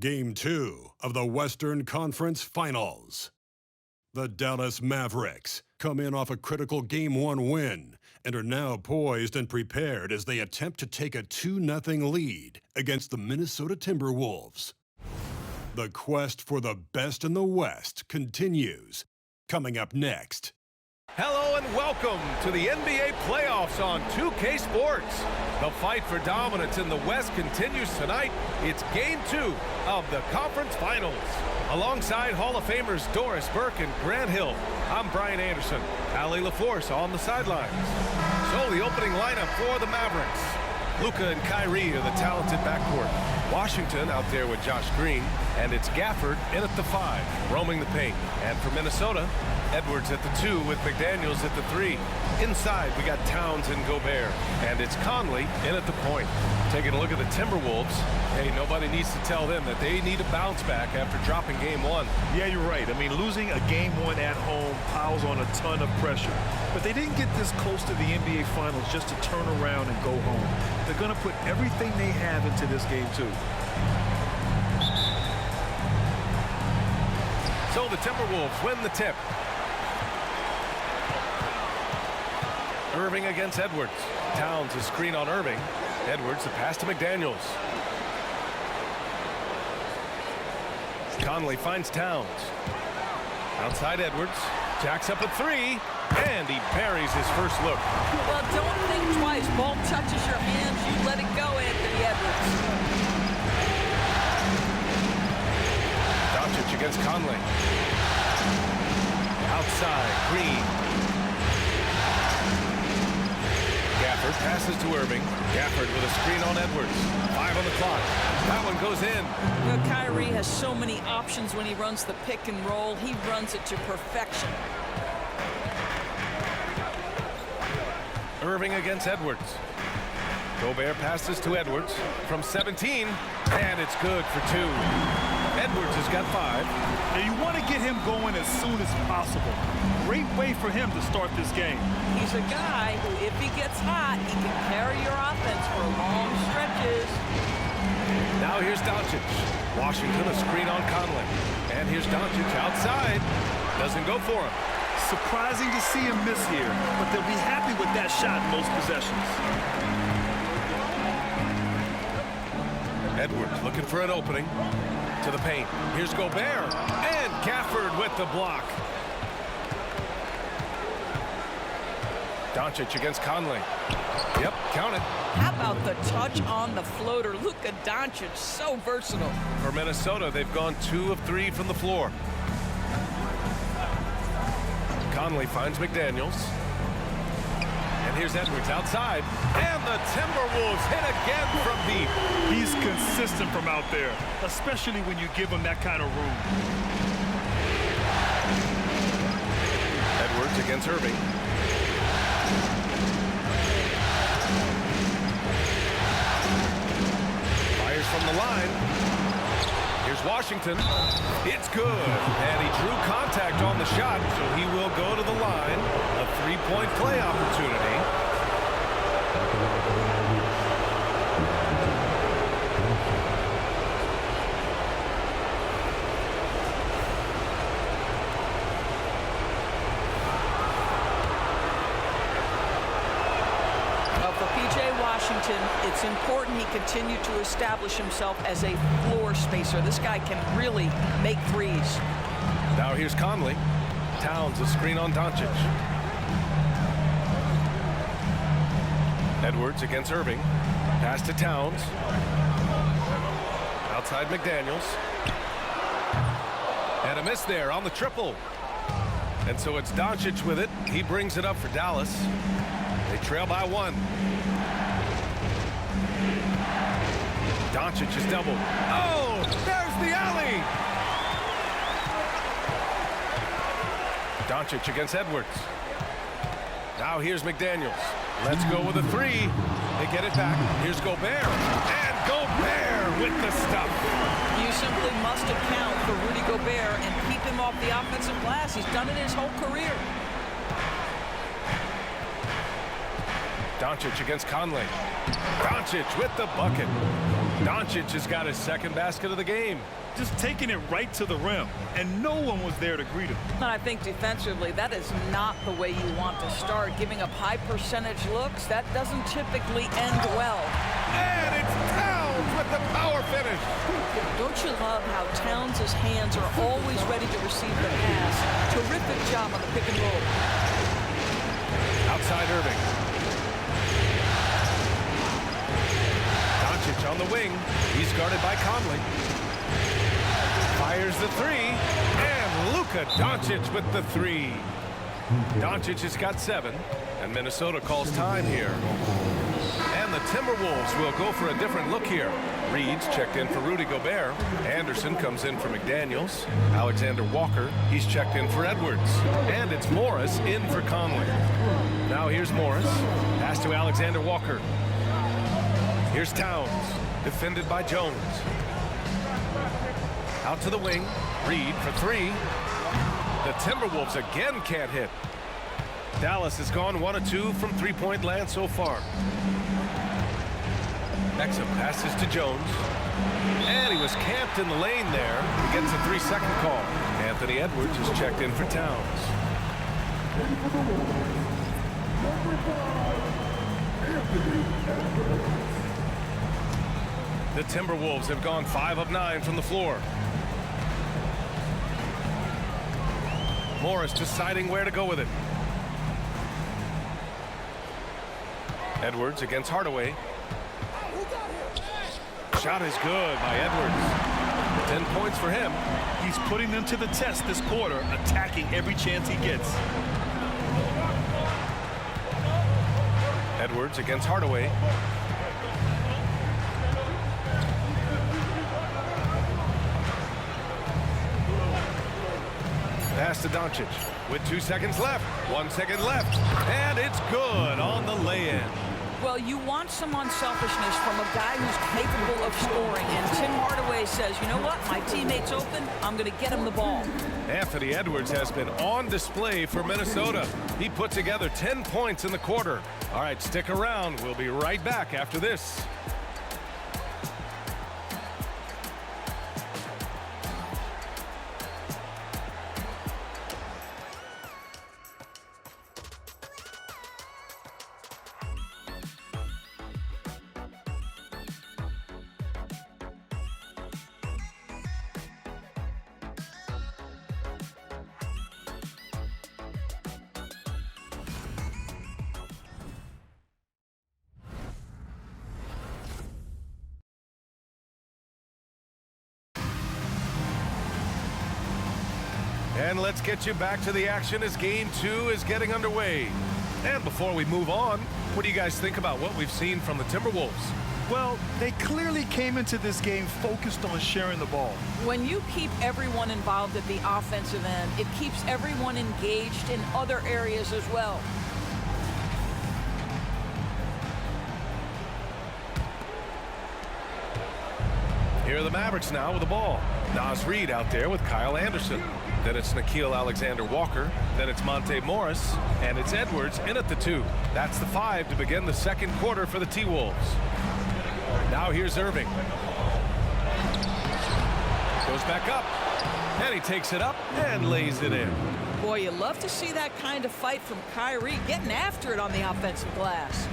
Game 2 of the Western Conference Finals. The Dallas Mavericks come in off a critical Game 1 win and are now poised and prepared as they attempt to take a 2-0 lead against the Minnesota Timberwolves. The quest for the best in the West continues. Coming up next. Hello and welcome to the NBA playoffs on 2K Sports. The fight for dominance in the West continues tonight. It's Game 2 of the Conference Finals. Alongside Hall of Famers Doris Burke and Grant Hill, I'm Brian Anderson. Allie LaForce on the sidelines. So the opening lineup for the Mavericks. Luka and Kyrie are the talented backcourt. Washington out there with Josh Green, and it's Gafford in at the 5, roaming the paint. And for Minnesota, Edwards at the 2 with McDaniels at the 3. Inside, we got Towns and Gobert, and it's Conley in at the point. Taking a look at the Timberwolves, hey, nobody needs to tell them that they need a bounce back after dropping Game 1. Yeah, you're right. I mean, losing a Game 1 at home piles on a ton of pressure. But they didn't get this close to the NBA Finals just to turn around and go home. They're going to put everything they have into this Game 2. So the Timberwolves win the tip. Irving against Edwards. Towns a screen on Irving. Edwards the pass to McDaniels. Conley finds Towns. Outside Edwards. Jacks up a 3. And he buries his first look. Well, don't think twice. Ball touches your hands. You let it go, Anthony Edwards. Doncic against Conley. Outside, Green. Gafford passes to Irving. Gafford with a screen on Edwards. 5 on the clock. That one goes in. You know, Kyrie has so many options when he runs the pick and roll. He runs it to perfection. Irving against Edwards. Gobert passes to Edwards from 17, and it's good for 2. Edwards has got 5. Now, you want to get him going as soon as possible. Great way for him to start this game. He's a guy who, if he gets hot, he can carry your offense for long stretches. Now here's Doncic. Washington a screen on Conley. And here's Doncic outside. Doesn't go for him. Surprising to see him miss here, but they'll be happy with that shot in most possessions. Edwards looking for an opening to the paint. Here's Gobert, and Gafford with the block. Doncic against Conley. Yep, count it. How about the touch on the floater? Luka Doncic, so versatile. For Minnesota, they've gone 2 of 3 from the floor. Conley finds McDaniels. And here's Edwards outside. And the Timberwolves hit again from deep. He's consistent from out there, especially when you give him that kind of room. Edwards against Irving. Fires from the line. Here's Washington. It's good. And he drew contact on the shot, so he will go to the line. A 3-point play opportunity. Washington, it's important he continue to establish himself as a floor spacer. This guy can really make threes. Now here's Conley. Towns a screen on Doncic. Edwards against Irving. Pass to Towns. Outside McDaniels. And a miss there on the triple. And so it's Doncic with it. He brings it up for Dallas. They trail by 1. Doncic is doubled. Oh, there's the alley. Doncic against Edwards. Now here's McDaniels. Let's go with a 3. They get it back. Here's Gobert. And Gobert with the stuff. You simply must account for Rudy Gobert and keep him off the offensive glass. He's done it his whole career. Doncic against Conley. Doncic with the bucket. Doncic has got his second basket of the game. Just taking it right to the rim, and no one was there to greet him. And I think defensively, that is not the way you want to start. Giving up high percentage looks, that doesn't typically end well. And it's Towns with the power finish. Don't you love how Towns' hands are always ready to receive the pass? Terrific job on the pick and roll. Outside Irving. Doncic on the wing. He's guarded by Conley. Fires the three, and Luka Doncic with the three. Doncic has got 7, and Minnesota calls time here. And the Timberwolves will go for a different look here. Reed's checked in for Rudy Gobert. Anderson comes in for McDaniels. Alexander Walker, he's checked in for Edwards. And it's Morris in for Conley. Now here's Morris. Pass to Alexander Walker. Here's Towns, defended by Jones. Out to the wing. Reed for 3. The Timberwolves again can't hit. Dallas has gone 1 of 2 from three-point land so far. Exum passes to Jones. And he was camped in the lane there. He gets a 3-second call. Anthony Edwards is checked in for Towns. The Timberwolves have gone 5 of 9 from the floor. Morris deciding where to go with it. Edwards against Hardaway. Shot is good by Edwards. 10 points for him. He's putting them to the test this quarter, attacking every chance he gets. Edwards against Hardaway. Pass to Doncic with 2 seconds left. 1 second left. And it's good on the lay-in. Well, you want some unselfishness from a guy who's capable of scoring. And Tim Hardaway says, you know what? My teammate's open. I'm going to get him the ball. Anthony Edwards has been on display for Minnesota. He put together 10 points in the quarter. All right, stick around. We'll be right back after this. And let's get you back to the action as Game 2 is getting underway. And before we move on, what do you guys think about what we've seen from the Timberwolves? Well, they clearly came into this game focused on sharing the ball. When you keep everyone involved at the offensive end, it keeps everyone engaged in other areas as well. Here are the Mavericks now with the ball. Naz Reid out there with Kyle Anderson. Then it's Nickeil Alexander-Walker. Then it's Monte Morris. And it's Edwards in at the 2. That's the 5 to begin the second quarter for the T-Wolves. Now here's Irving. Goes back up. And he takes it up and lays it in. Boy, you love to see that kind of fight from Kyrie, getting after it on the offensive glass.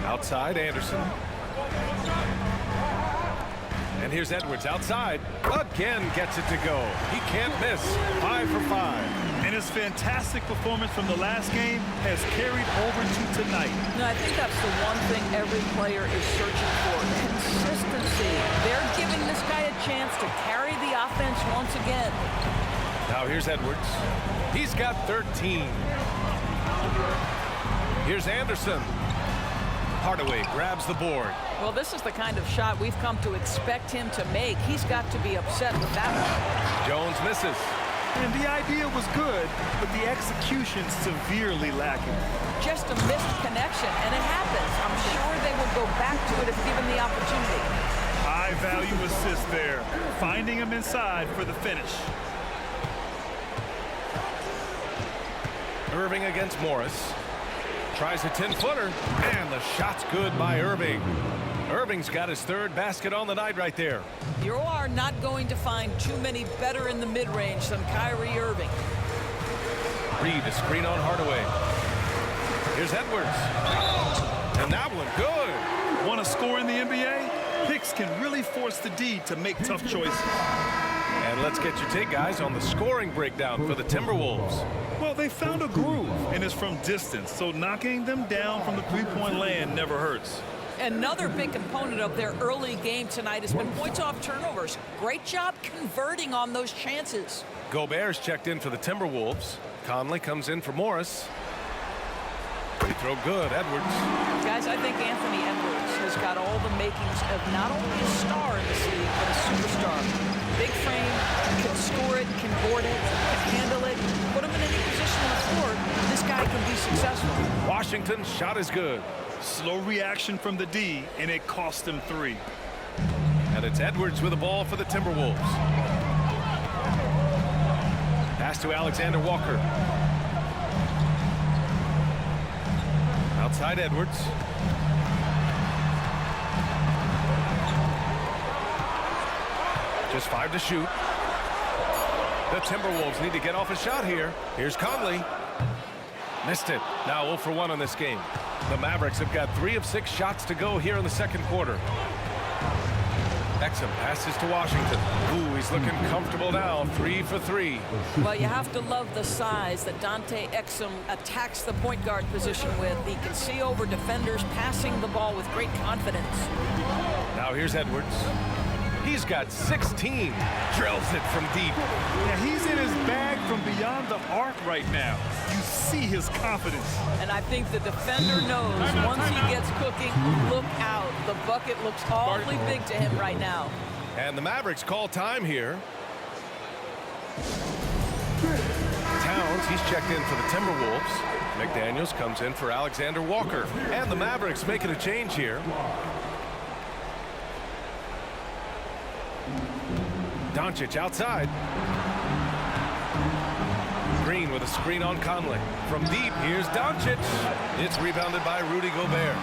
Outside, Anderson. And here's Edwards outside. Again gets it to go. He can't miss. 5 for 5. And his fantastic performance from the last game has carried over to tonight. No, I think that's the one thing every player is searching for. Consistency. They're giving this guy a chance to carry the offense once again. Now here's Edwards. He's got 13. Here's Anderson. Hardaway grabs the board. Well, this is the kind of shot we've come to expect him to make. He's got to be upset with that one. Jones misses. And the idea was good, but the execution severely lacking. Just a missed connection, and it happens. I'm sure they will go back to it if given the opportunity. High value assist there, finding him inside for the finish. Irving against Morris. Tries a 10-footer, and the shot's good by Irving. Irving's got his third basket on the night right there. You are not going to find too many better in the mid-range than Kyrie Irving. Reed, a screen on Hardaway. Here's Edwards. And that one good. Want to score in the NBA? Picks can really force the D to make tough choices. And let's get your take, guys, on the scoring breakdown for the Timberwolves. Well, they found a groove, and it's from distance, so knocking them down from the three-point land never hurts. Another big component of their early game tonight has been points off turnovers. Great job converting on those chances. Gobert's checked in for the Timberwolves. Conley comes in for Morris. Free throw good, Edwards. Guys, I think Anthony Edwards has got all the makings of not only a star in this league, but a superstar. Big frame, can score it, can board it, can handle it. Put him in any position on the floor, this guy can be successful. Washington's shot is good. Slow reaction from the D, and it cost them 3. And it's Edwards with the ball for the Timberwolves. Pass to Alexander Walker. Outside Edwards. Just 5 to shoot. The Timberwolves need to get off a shot here. Here's Conley. Missed it. Now 0 for 1 on this game. The Mavericks have got 3 of 6 shots to go here in the second quarter. Exum passes to Washington. Ooh, he's looking comfortable now. 3 for 3. Well, you have to love the size that Dante Exum attacks the point guard position with. He can see over defenders, passing the ball with great confidence. Now here's Edwards. He's got 16. Drills it from deep. Yeah, he's in his bag from beyond the arc right now. You see his confidence. And I think the defender knows once he gets cooking, look out. The bucket looks awfully big to him right now. And the Mavericks call time here. Towns, he's checked in for the Timberwolves. McDaniels comes in for Alexander Walker. And the Mavericks making a change here. Doncic outside. Green with a screen on Conley. From deep, here's Doncic. It's rebounded by Rudy Gobert.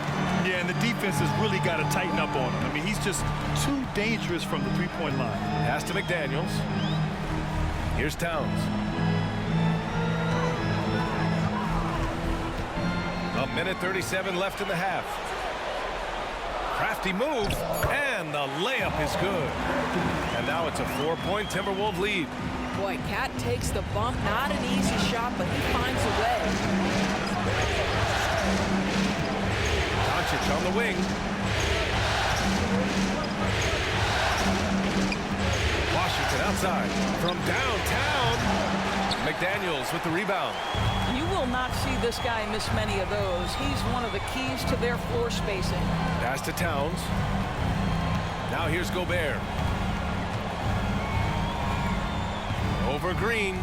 Yeah, and the defense has really got to tighten up on him. I mean, he's just too dangerous from the three-point line. Pass to McDaniels. Here's Towns. A minute 37 left in the half. Crafty move, and the layup is good. And now it's a 4-point Timberwolves lead. Boy, Cat takes the bump. Not an easy shot, but he finds a way. Doncic on the wing. Washington outside. From downtown. McDaniels with the rebound. You will not see this guy miss many of those. He's one of the keys to their floor spacing. Pass to Towns. Now here's Gobert. Over Green.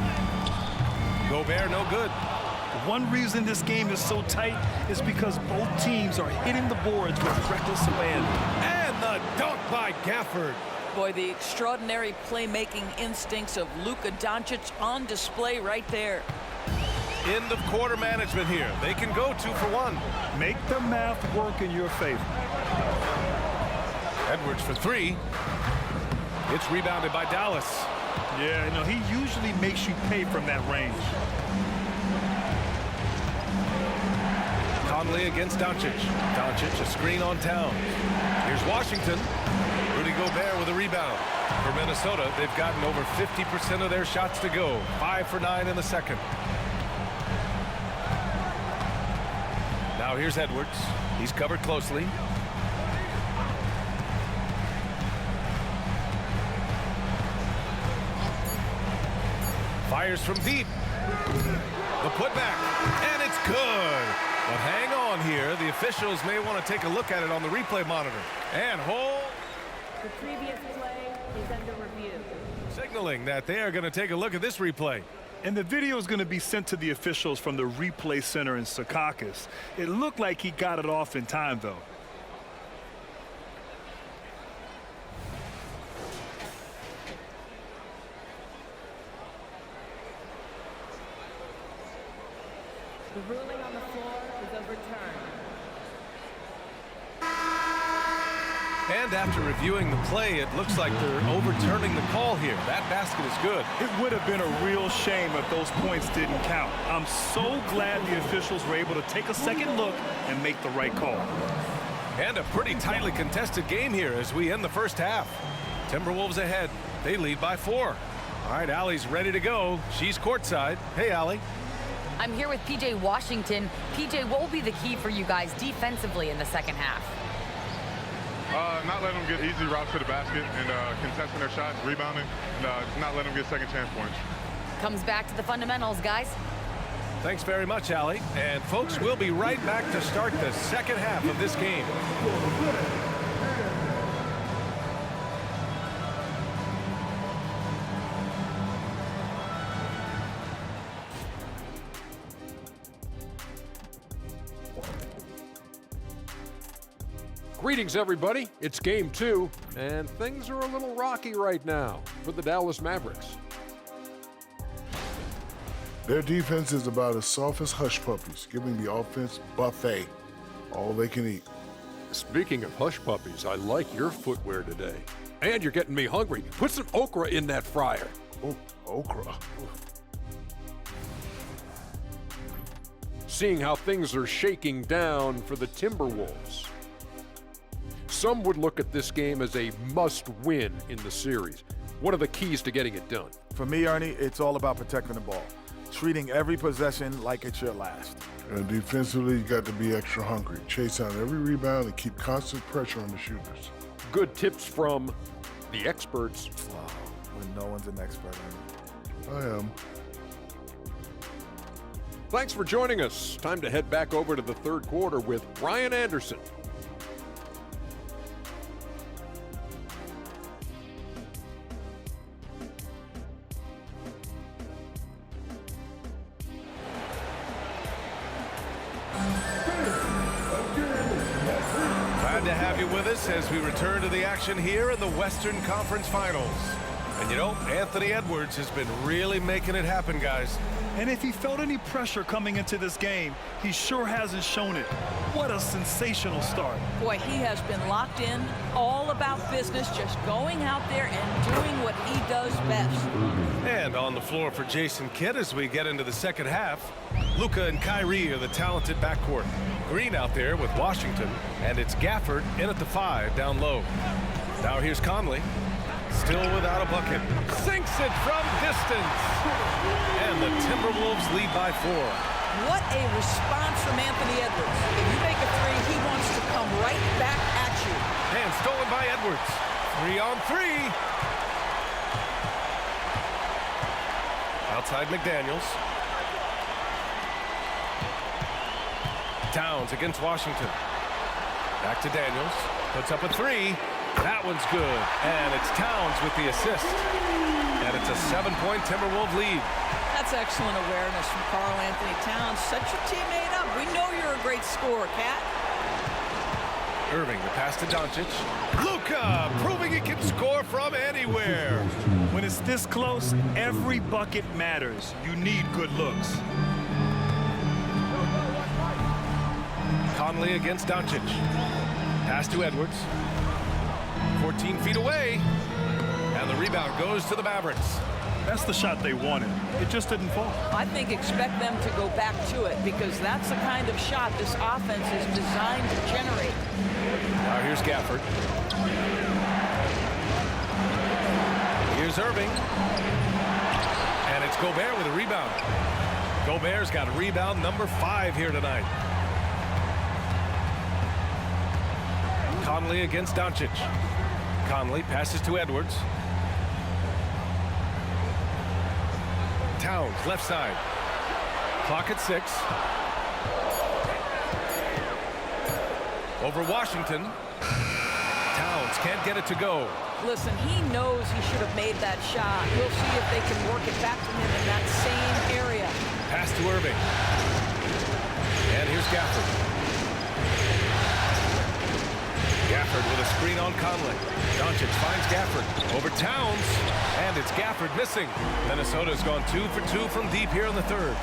Gobert no good. One reason this game is so tight is because both teams are hitting the boards with reckless abandon. And the dunk by Gafford. Boy, the extraordinary playmaking instincts of Luka Doncic on display right there. End of quarter management here. They can go 2 for 1. Make the math work in your favor. Edwards for 3. It's rebounded by Dallas. Yeah, you know, he usually makes you pay from that range. Conley against Doncic. Doncic a screen on Towns. Here's Washington. Rudy Gobert with a rebound. For Minnesota, they've gotten over 50% of their shots to go. 5 for 9 in the second. Now here's Edwards. He's covered closely. Fires from deep. The putback. And it's good. But hang on here. The officials may want to take a look at it on the replay monitor. And hold. The previous play is under review. Signaling that they are going to take a look at this replay. And the video is going to be sent to the officials from the replay center in Secaucus. It looked like he got it off in time, though. The ruling on the floor is overturned. And after reviewing the play, it looks like they're overturning the call here. That basket is good. It would have been a real shame if those points didn't count. I'm so glad the officials were able to take a second look and make the right call. And a pretty tightly contested game here as we end the first half. Timberwolves ahead. They lead by 4. All right, Allie's ready to go. She's courtside. Hey, Allie. I'm here with P.J. Washington. P.J., what will be the key for you guys defensively in the second half? Not letting them get easy routes to the basket and contesting their shots, rebounding, and not letting them get second chance points. Comes back to the fundamentals, guys. Thanks very much, Allie. And folks, we'll be right back to start the second half of this game. Greetings, everybody. It's game 2, and things are a little rocky right now for the Dallas Mavericks. Their defense is about as soft as hush puppies, giving the offense buffet, all they can eat. Speaking of hush puppies, I like your footwear today. And you're getting me hungry. Put some okra in that fryer. Oh, okra. Seeing how things are shaking down for the Timberwolves. Some would look at this game as a must-win in the series. What are the keys to getting it done? For me, Ernie, it's all about protecting the ball. Treating every possession like it's your last. And defensively, you got to be extra hungry. Chase down every rebound and keep constant pressure on the shooters. Good tips from the experts. Wow, when no one's an expert, Ernie. I am. Thanks for joining us. Time to head back over to the third quarter with Ryan Anderson. Glad to have you with us as we return to the action here in the Western Conference Finals. And you know, Anthony Edwards has been really making it happen, guys. And if he felt any pressure coming into this game, he sure hasn't shown it. What a sensational start. Boy, he has been locked in, all about business, just going out there and doing what he does best. And on the floor for Jason Kidd as we get into the second half, Luka and Kyrie are the talented backcourt. Green out there with Washington, and it's Gafford in at the 5 down low. Now here's Conley, still without a bucket. Sinks it from distance. And the Timberwolves lead by 4. What a response from Anthony Edwards. If you make a three, he wants to come right back at you. And stolen by Edwards. 3 on 3. Outside McDaniels. Towns against Washington. Back to Daniels. Puts up a 3. That one's good. And it's Towns with the assist. And it's a 7-point Timberwolves lead. That's excellent awareness from Karl Anthony Towns. Set your teammate up. We know you're a great scorer, Cat. Irving, the pass to Doncic. Luka, proving he can score from anywhere. When it's this close, every bucket matters. You need good looks. Conley against Doncic. Pass to Edwards. 14 feet away. And the rebound goes to the Mavericks. That's the shot they wanted. It just didn't fall. I think expect them to go back to it because that's the kind of shot this offense is designed to generate. Now here's Gafford. Here's Irving. And it's Gobert with a rebound. Gobert's got rebound number 5 here tonight. Conley against Doncic. Conley passes to Edwards. Towns, left side. Clock at 6. Over Washington. Towns can't get it to go. Listen, he knows he should have made that shot. We'll see if they can work it back to him in that same area. Pass to Irving. And here's Gafford. Gafford with a screen on Conley. Doncic finds Gafford over Towns, and it's Gafford missing. Minnesota's gone 2 for 2 from deep here in the third.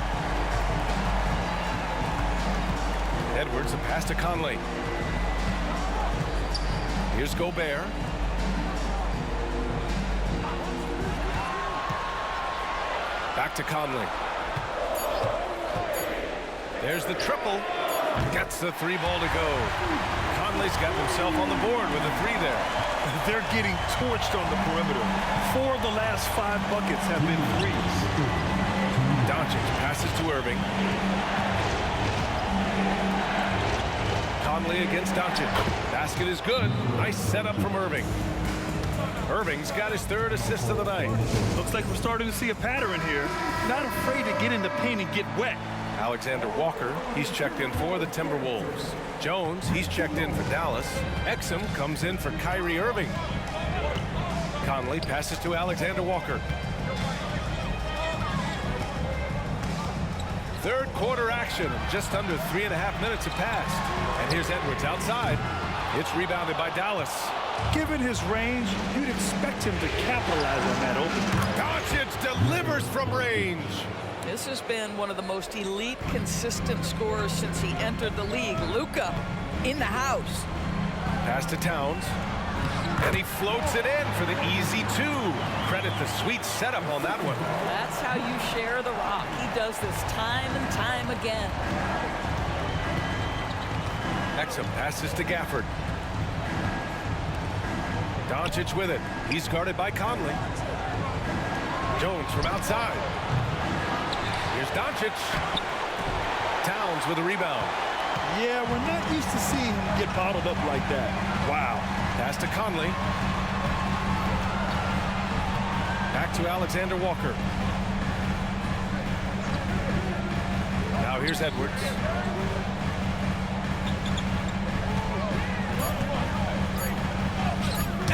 Edwards, a pass to Conley. Here's Gobert. Back to Conley. There's the triple. Gets the three ball to go. Conley's got himself on the board with a three there. They're getting torched on the perimeter. 4 of the last 5 buckets have been threes. Doncic passes to Irving. Conley against Doncic. Basket is good. Nice setup from Irving. Irving's got his 3rd assist of the night. Looks like we're starting to see a pattern here. Not afraid to get in the paint and get wet. Alexander Walker, he's checked in for the Timberwolves. Jones, he's checked in for Dallas. Exum comes in for Kyrie Irving. Conley passes to Alexander Walker. 3rd quarter action. Just under 3.5 minutes have passed. And here's Edwards outside. It's rebounded by Dallas. Given his range, you'd expect him to capitalize on that opening. Doncic delivers from range. This has been one of the most elite, consistent scorers since he entered the league. Luka in the house. Pass to Towns. And he floats it in for the easy 2. Credit the sweet setup on that one. That's how you share the rock. He does this time and time again. Exum passes to Gafford. Doncic with it. He's guarded by Conley. Jones from outside. Here's Doncic. Towns with a rebound. Yeah, we're not used to seeing him get bottled up like that. Wow. Pass to Conley. Back to Alexander Walker. Now here's Edwards.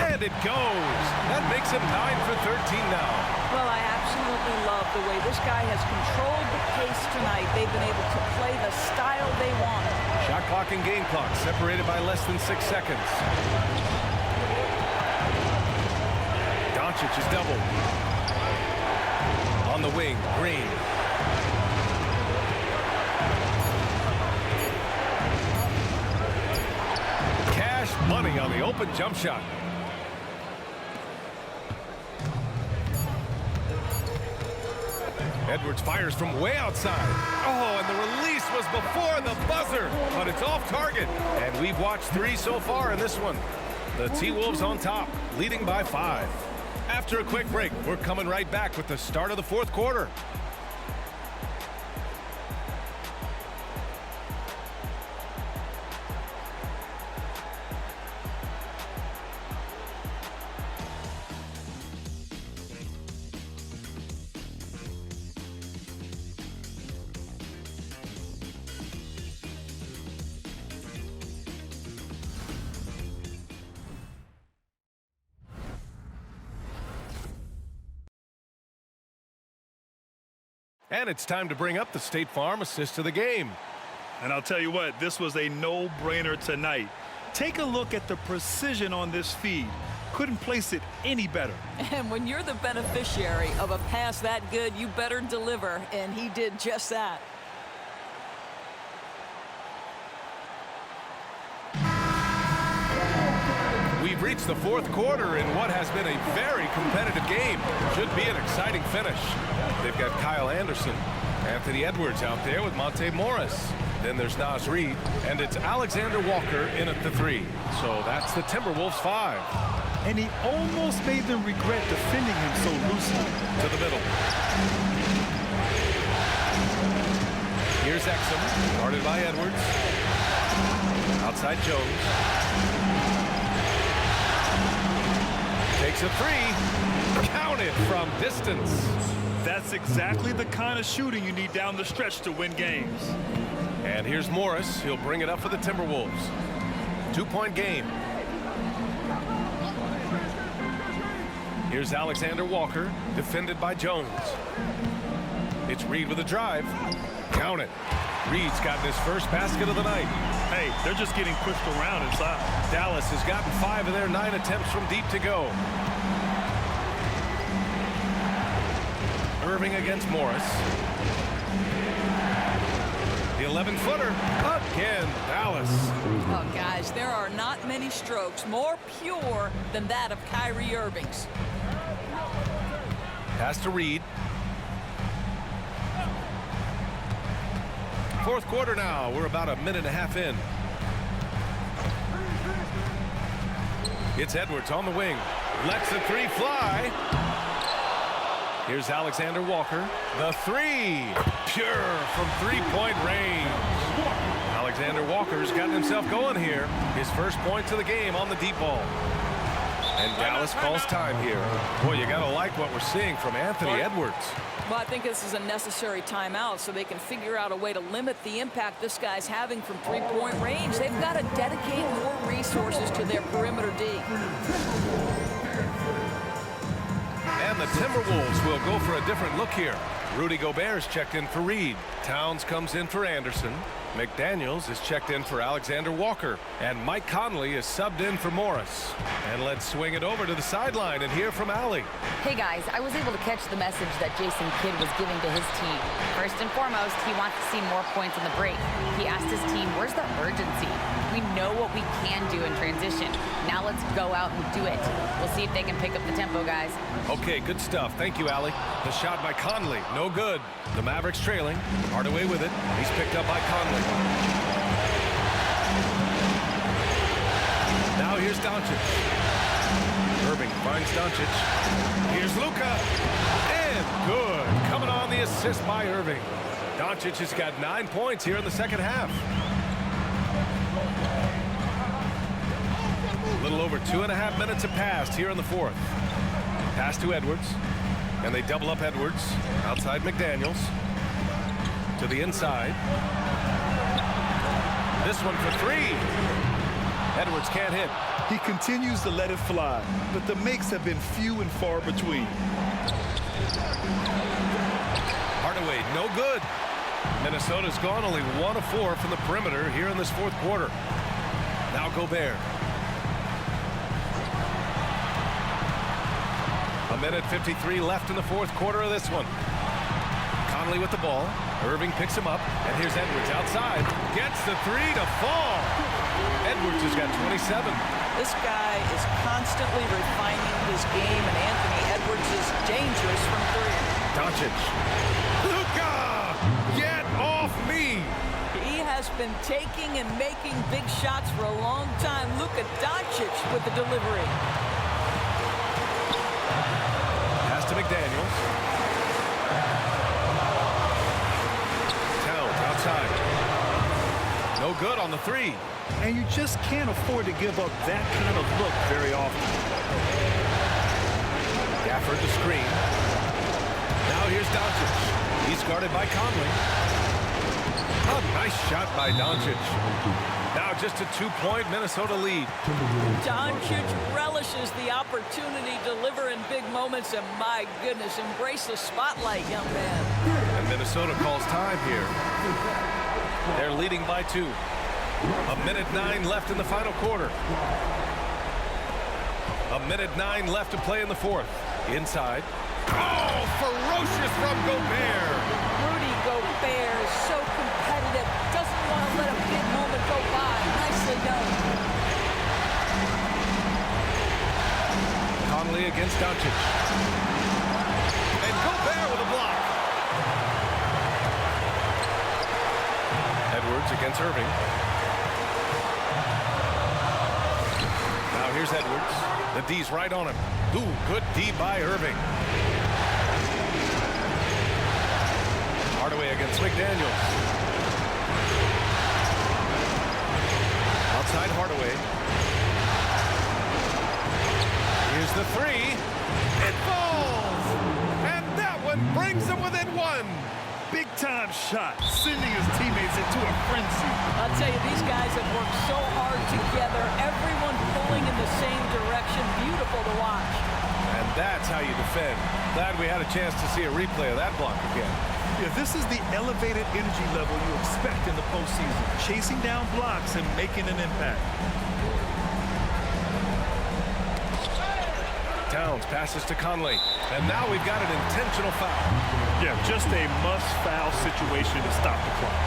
And it goes. That makes him 9 for 13 now. Well, I absolutely love the way this guy has controlled the pace tonight. They've been able to play the style they want. Shot clock and game clock separated by less than 6 seconds. Doncic is doubled. On the wing, Green. Cash money on the open jump shot. Edwards fires from way outside. Oh, and the release was before the buzzer, but it's off target. And we've watched 3 so far in this one. The T-Wolves on top, leading by 5. After a quick break, we're coming right back with the start of the 4th quarter. And it's time to bring up the State Farm assist of the game. And I'll tell you what, this was a no-brainer tonight. Take a look at the precision on this feed. Couldn't place it any better. And when you're the beneficiary of a pass that good, you better deliver, and he did just that. We've reached the 4th quarter in what has been a very competitive game. Should be an exciting finish. They've got Kyle Anderson, Anthony Edwards out there with Monte Morris. Then there's Naz Reid, and it's Alexander Walker in at the 3. So that's the Timberwolves 5. And he almost made them regret defending him so loosely. To the middle. Here's Exum, guarded by Edwards. Outside Jones. Takes a 3. Count it from distance. That's exactly the kind of shooting you need down the stretch to win games. And here's Morris. He'll bring it up for the Timberwolves. 2-point game. Here's Alexander Walker, defended by Jones. It's Reid with a drive. Count it. Reid's gotten his first basket of the night. Hey, they're just getting pushed around inside. Dallas has gotten 5 of their 9 attempts from deep to go. Irving against Morris. The 11-footer. Up. again, Dallas. Oh, guys, there are not many strokes more pure than that of Kyrie Irving's. Pass to Reed. Fourth quarter now. We're about a minute and a half in. It's Edwards on the wing. Lets the three fly. Here's Alexander Walker. The three. Pure from three-point range. Alexander Walker's gotten himself going here. His first points of the game on the deep ball. And Dallas calls time here. Boy, you got to like what we're seeing from Anthony Edwards. Well, I think this is a necessary timeout so they can figure out a way to limit the impact this guy's having from three-point range. They've got to dedicate more resources to their perimeter D. And the Timberwolves will go for a different look here. Rudy Gobert's checked in for Reed. Towns comes in for Anderson. McDaniels is checked in for Alexander Walker. And Mike Conley is subbed in for Morris. And let's swing it over to the sideline and hear from Allie. Hey guys, I was able to catch the message that Jason Kidd was giving to his team. First and foremost, he wants to see more points on the break. He asked his team, where's the urgency? We know what we can do in transition. Now let's go out and do it. We'll see if they can pick up the tempo, guys. Okay, good stuff. Thank you, Allie. The shot by Conley, no good. The Mavericks trailing. Hardaway with it. He's picked up by Conley. Now here's Doncic. Irving finds Doncic. Here's Luka. And good. Coming on the assist by Irving. Doncic has got 9 points here in the second half. A little over 2.5 minutes have passed here in the fourth. Pass to Edwards. And they double up Edwards. Outside McDaniels. To the inside. This one for three. Edwards can't hit. He continues to let it fly, but the makes have been few and far between. Hardaway, no good. Minnesota's gone only 1 of 4 from the perimeter here in this fourth quarter. Now Gobert. A minute 53 left in the fourth quarter of this one. Conley with the ball. Irving picks him up, and here's Edwards outside. Gets the three to fall. Edwards has got 27. This guy is constantly refining his game, and Anthony Edwards is dangerous from three. Doncic. Luka! Get off me! He has been taking and making big shots for a long time. Luka Doncic with the delivery. Pass to McDaniels. Towns outside. No good on the three. And you just can't afford to give up that kind of look very often. Gafford the screen. Now here's Doncic. He's guarded by Conley. A nice shot by Doncic. Now just a 2-point Minnesota lead. Doncic relishes the opportunity to deliver in big moments, and my goodness, embrace the spotlight, young man. And Minnesota calls time here. They're leading by 2. A minute 9 left in the final quarter. A minute 9 left to play in the fourth. Inside. Oh, ferocious from Gobert. Rudy Gobert is so competitive. Doesn't want to let a big moment go by. Nicely done. Conley against Doncic. And Gobert with a block. Edwards against Irving. Now here's Edwards. The D's right on him. Ooh, good D by Irving. Hardaway against McDaniels. Outside Hardaway. Here's the three. It falls! And that one brings them within 1. Big-time shot, sending his teammates into a frenzy. I'll tell you, these guys have worked so hard together. Everyone pulling in the same direction. Beautiful to watch. And that's how you defend. Glad we had a chance to see a replay of that block again. Yeah, this is the elevated energy level you expect in the postseason. Chasing down blocks and making an impact. Towns passes to Conley. And now we've got an intentional foul. Yeah, just a must-foul situation to stop the clock.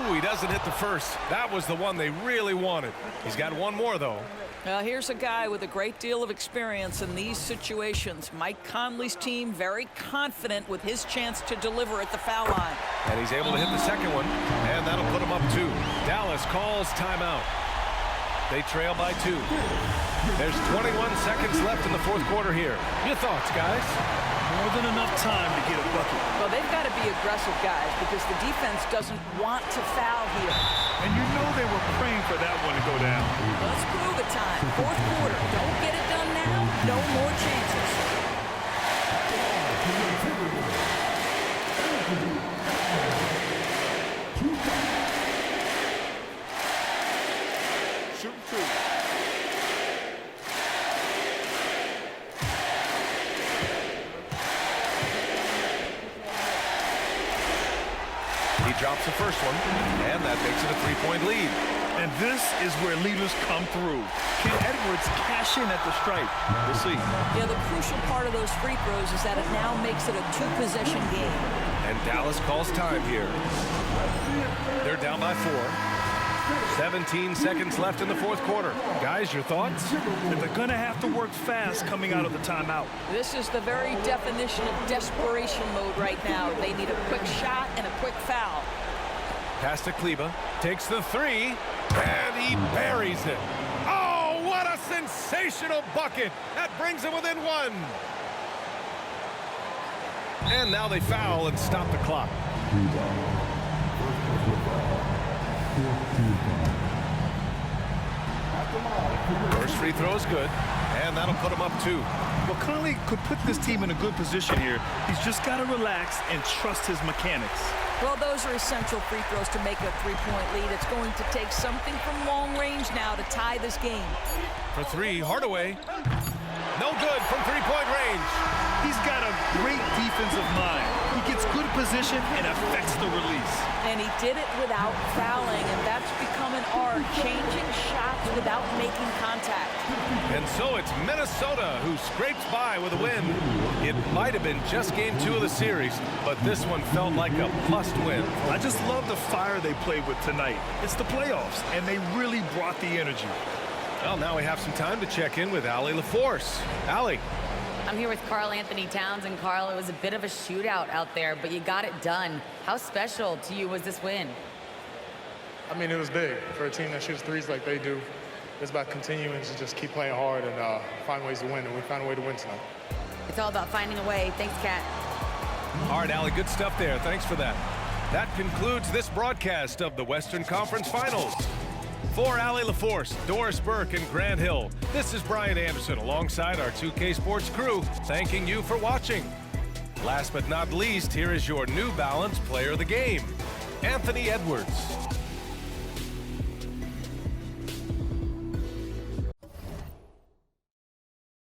Ooh, he doesn't hit the first. That was the one they really wanted. He's got one more, though. Here's a guy with a great deal of experience in these situations. Mike Conley's team very confident with his chance to deliver at the foul line. And he's able to hit the second one, and that'll put him up 2. Dallas calls timeout. They trail by 2. There's 21 seconds left in the fourth quarter here. Your thoughts, guys? More than enough time to get a bucket. Well, they've got to be aggressive, guys, because the defense doesn't want to foul here. And you know they were praying for that one to go down. Let's prove it time. Fourth quarter. Don't get it done now. No more chances. Shoot 2. He drops the first one, and that makes it a 3-point lead. And this is where leaders come through. Can Edwards cash in at the stripe? We'll see. Yeah, the crucial part of those free throws is that it now makes it a 2-possession game. And Dallas calls time here. They're down by 4. 17 seconds left in the fourth quarter. Guys, your thoughts? They're going to have to work fast coming out of the timeout. This is the very definition of desperation mode right now. They need a quick shot and a quick foul. Pass to Kleba. Takes the 3, and he buries it. Oh, what a sensational bucket. That brings him within 1. And now they foul and stop the clock. First free throw is good, and that'll put him up 2. Well, Conley could put this team in a good position here. He's just got to relax and trust his mechanics. Well, those are essential free throws to make a 3-point lead. It's going to take something from long range now to tie this game. For 3, Hardaway. No good from 3-point range. He's got a great defensive mind. He gets good position and affects the release. And he did it without fouling, and that's become an art, changing shots without making contact. And so it's Minnesota who scrapes by with a win. It might have been just game 2 of the series, but this one felt like a must-win. I just love the fire they played with tonight. It's the playoffs, and they really brought the energy. Well, now we have some time to check in with Allie LaForce. Allie. I'm here with Karl Anthony Towns, and Karl, it was a bit of a shootout out there, but you got it done. How special to you was this win? I mean, it was big for a team that shoots threes like they do. It's about continuing to just keep playing hard and find ways to win, and we found a way to win tonight. It's all about finding a way. Thanks, Kat. All right, Allie, good stuff there. Thanks for that. That concludes this broadcast of the Western Conference Finals. For Allie LaForce, Doris Burke, and Grant Hill, this is Brian Anderson alongside our 2K Sports crew, thanking you for watching. Last but not least, here is your New Balance Player of the Game, Anthony Edwards.